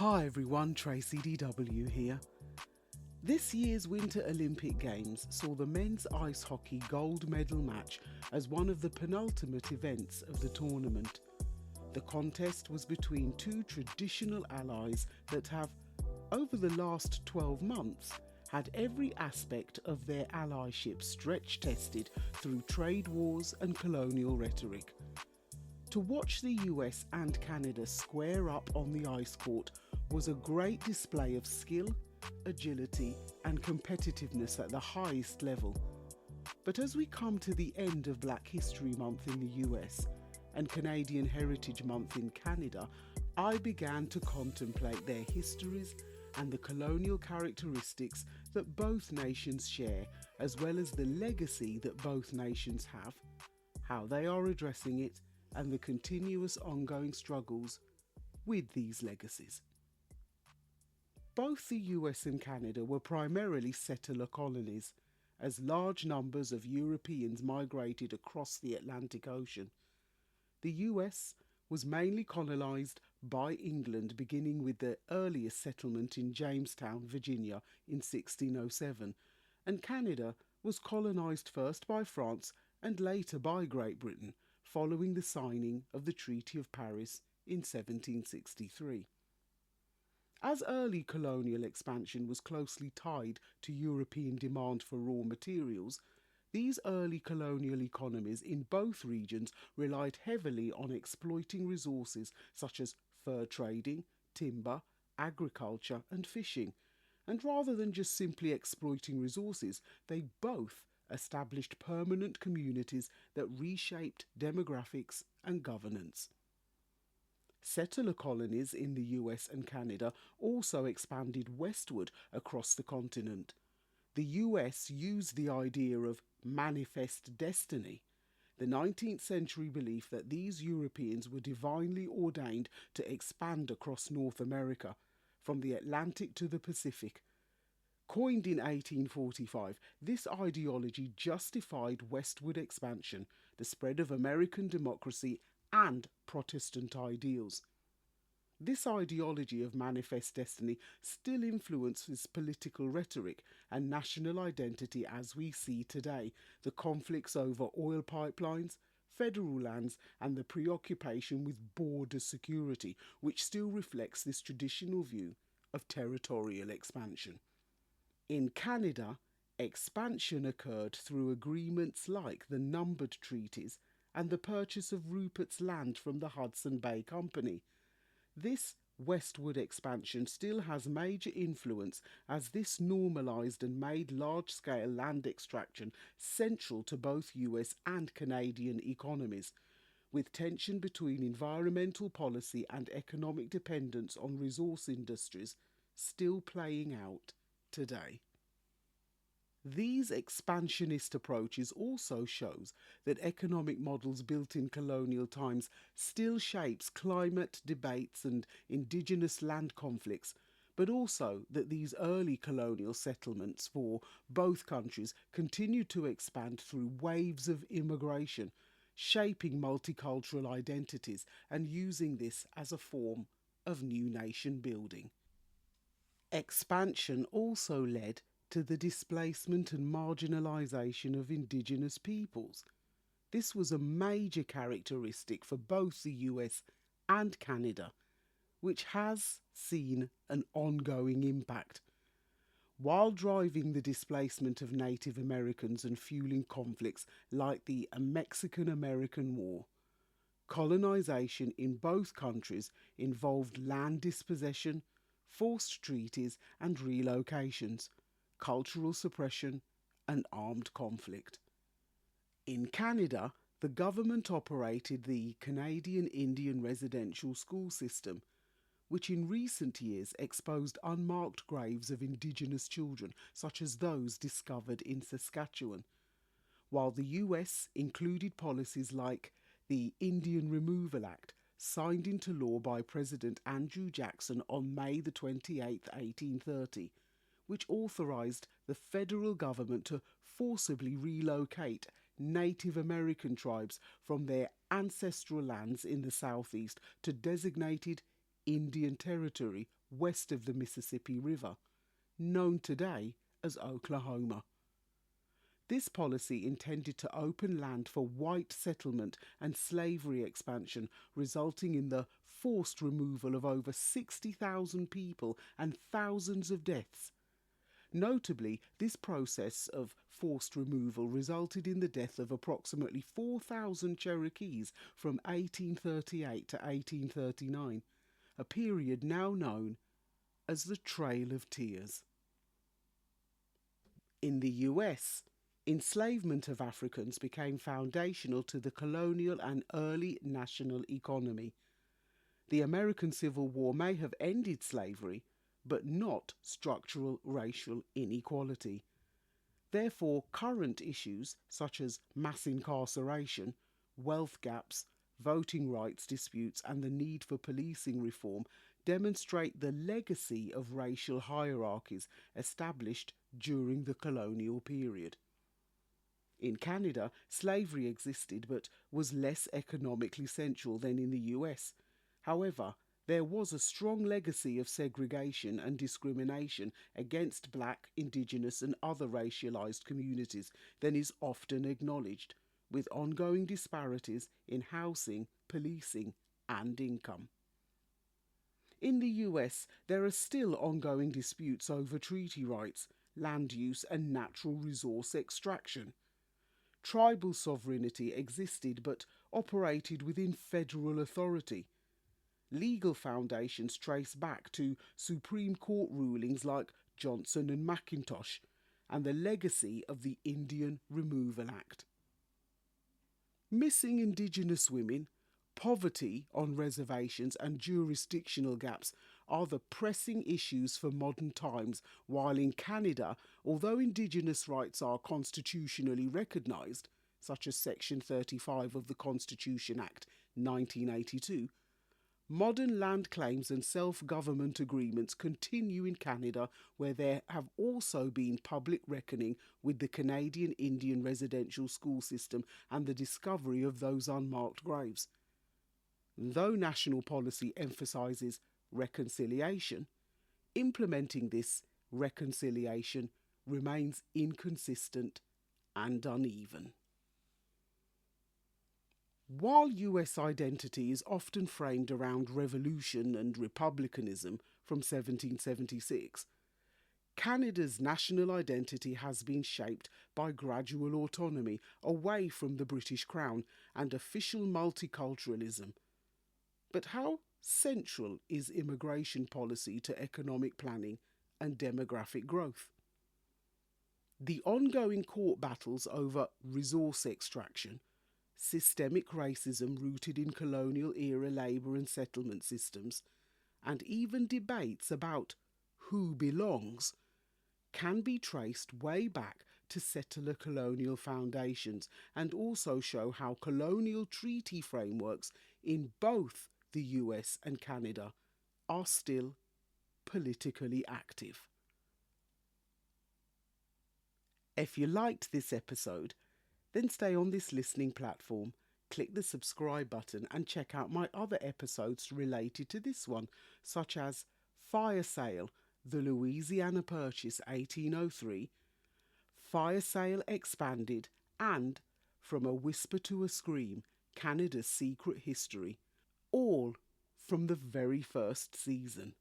Hi everyone, Tracy DW here. This year's Winter Olympic Games saw the men's ice hockey gold medal match as one of the penultimate events of the tournament. The contest was between two traditional allies that have, over the last 12 months, had every aspect of their allyship stretch tested through trade wars and colonial rhetoric. To watch the US and Canada square up on the ice court was a great display of skill, agility and competitiveness at the highest level. But as we come to the end of Black History Month in the US and Canadian Heritage Month in Canada, I began to contemplate their histories and the colonial characteristics that both nations share, as well as the legacy that both nations have, how they are addressing it, and the continuous ongoing struggles with these legacies. Both the US and Canada were primarily settler colonies, as large numbers of Europeans migrated across the Atlantic Ocean. The US was mainly colonised by England, beginning with the earliest settlement in Jamestown, Virginia in 1607, and Canada was colonised first by France and later by Great Britain, following the signing of the Treaty of Paris in 1763. As early colonial expansion was closely tied to European demand for raw materials, these early colonial economies in both regions relied heavily on exploiting resources such as fur trading, timber, agriculture and fishing, and rather than just simply exploiting resources, they both established permanent communities that reshaped demographics and governance. Settler colonies in the US and Canada also expanded westward across the continent. The US used the idea of manifest destiny, the 19th century belief that these Europeans were divinely ordained to expand across North America, from the Atlantic to the Pacific. Coined in 1845, this ideology justified westward expansion, the spread of American democracy and Protestant ideals. This ideology of manifest destiny still influences political rhetoric and national identity as we see today, the conflicts over oil pipelines, federal lands and the preoccupation with border security, which still reflects this traditional view of territorial expansion. In Canada, expansion occurred through agreements like the Numbered Treaties and the purchase of Rupert's Land from the Hudson Bay Company. This westward expansion still has major influence, as this normalised and made large-scale land extraction central to both US and Canadian economies, with tension between environmental policy and economic dependence on resource industries still playing out today. These expansionist approaches also shows that economic models built in colonial times still shapes climate debates and indigenous land conflicts, but also that these early colonial settlements for both countries continued to expand through waves of immigration, shaping multicultural identities and using this as a form of new nation building. Expansion also led to the displacement and marginalisation of indigenous peoples. This was a major characteristic for both the US and Canada, which has seen an ongoing impact. While driving the displacement of Native Americans and fueling conflicts like the Mexican-American War, colonisation in both countries involved land dispossession, forced treaties and relocations, cultural suppression and armed conflict. In Canada, the government operated the Canadian Indian Residential School System, which in recent years exposed unmarked graves of Indigenous children, such as those discovered in Saskatchewan, while the US included policies like the Indian Removal Act, signed into law by President Andrew Jackson on May the 28th, 1830, which authorised the federal government to forcibly relocate Native American tribes from their ancestral lands in the southeast to designated Indian Territory west of the Mississippi River, known today as Oklahoma. This policy intended to open land for white settlement and slavery expansion, resulting in the forced removal of over 60,000 people and thousands of deaths. Notably, this process of forced removal resulted in the death of approximately 4,000 Cherokees from 1838 to 1839, a period now known as the Trail of Tears. In the US, enslavement of Africans became foundational to the colonial and early national economy. The American Civil War may have ended slavery, but not structural racial inequality. Therefore, current issues such as mass incarceration, wealth gaps, voting rights disputes, and the need for policing reform demonstrate the legacy of racial hierarchies established during the colonial period. In Canada, slavery existed but was less economically central than in the US. However, there was a strong legacy of segregation and discrimination against Black, Indigenous and other racialised communities than is often acknowledged, with ongoing disparities in housing, policing and income. In the US, there are still ongoing disputes over treaty rights, land use and natural resource extraction. Tribal sovereignty existed but operated within federal authority. Legal foundations trace back to Supreme Court rulings like Johnson and McIntosh and the legacy of the Indian Removal Act. Missing Indigenous women, poverty on reservations and jurisdictional gaps are the pressing issues for modern times, while in Canada, although Indigenous rights are constitutionally recognised, such as Section 35 of the Constitution Act 1982, modern land claims and self-government agreements continue in Canada, where there have also been public reckoning with the Canadian Indian residential school system and the discovery of those unmarked graves. Though national policy emphasises reconciliation, implementing this reconciliation remains inconsistent and uneven. While US identity is often framed around revolution and republicanism from 1776, Canada's national identity has been shaped by gradual autonomy away from the British Crown and official multiculturalism. But how central is immigration policy to economic planning and demographic growth? The ongoing court battles over resource extraction, systemic racism rooted in colonial-era labour and settlement systems, and even debates about who belongs can be traced way back to settler colonial foundations and also show how colonial treaty frameworks in both the US and Canada are still politically active. If you liked this episode, then stay on this listening platform, click the subscribe button and check out my other episodes related to this one, such as Fire Sale, The Louisiana Purchase 1803, Fire Sale Expanded, and From a Whisper to a Scream, Canada's Secret History, all from the very first season.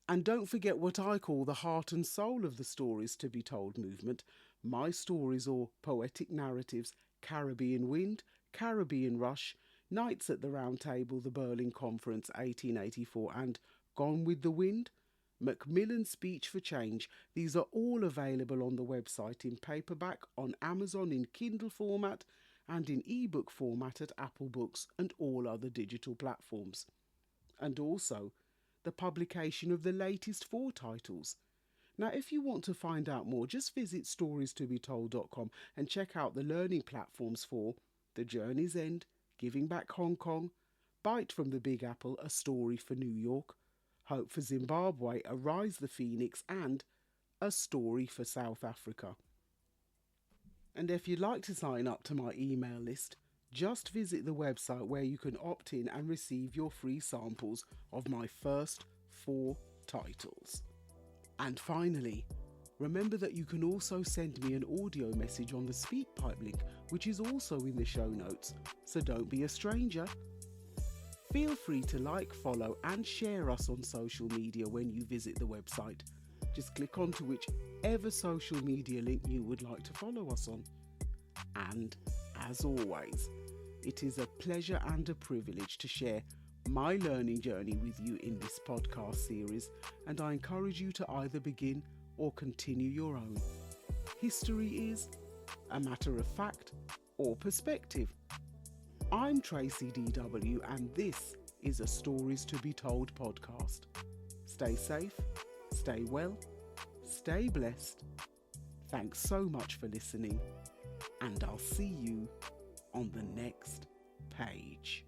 And don't forget what I call the heart and soul of the Stories to be Told movement, my stories or poetic narratives, Caribbean Wind, Caribbean Rush, Nights at the Round Table, the Berlin Conference 1884 and Gone with the Wind, Macmillan's Speech for Change. These are all available on the website in paperback, on Amazon in Kindle format and in ebook format at Apple Books and all other digital platforms. And also the publication of the latest 4 titles. Now, if you want to find out more, just visit storiestobetold.com and check out the learning platforms for The Journey's End, Giving Back Hong Kong, Bite from the Big Apple, A Story for New York, Hope for Zimbabwe, Arise the Phoenix, and A Story for South Africa. And if you'd like to sign up to my email list, just visit the website where you can opt in and receive your free samples of my first 4 titles. And finally, remember that you can also send me an audio message on the SpeakPipe link, which is also in the show notes, so don't be a stranger. Feel free to like, follow and share us on social media when you visit the website. Just click onto whichever social media link you would like to follow us on. And as always, it is a pleasure and a privilege to share my learning journey with you in this podcast series, and I encourage you to either begin or continue your own. History is a matter of fact or perspective. I'm Tracy DW, and this is a Stories to be Told podcast. Stay safe, stay well, stay blessed. Thanks so much for listening, and I'll see you on the next page.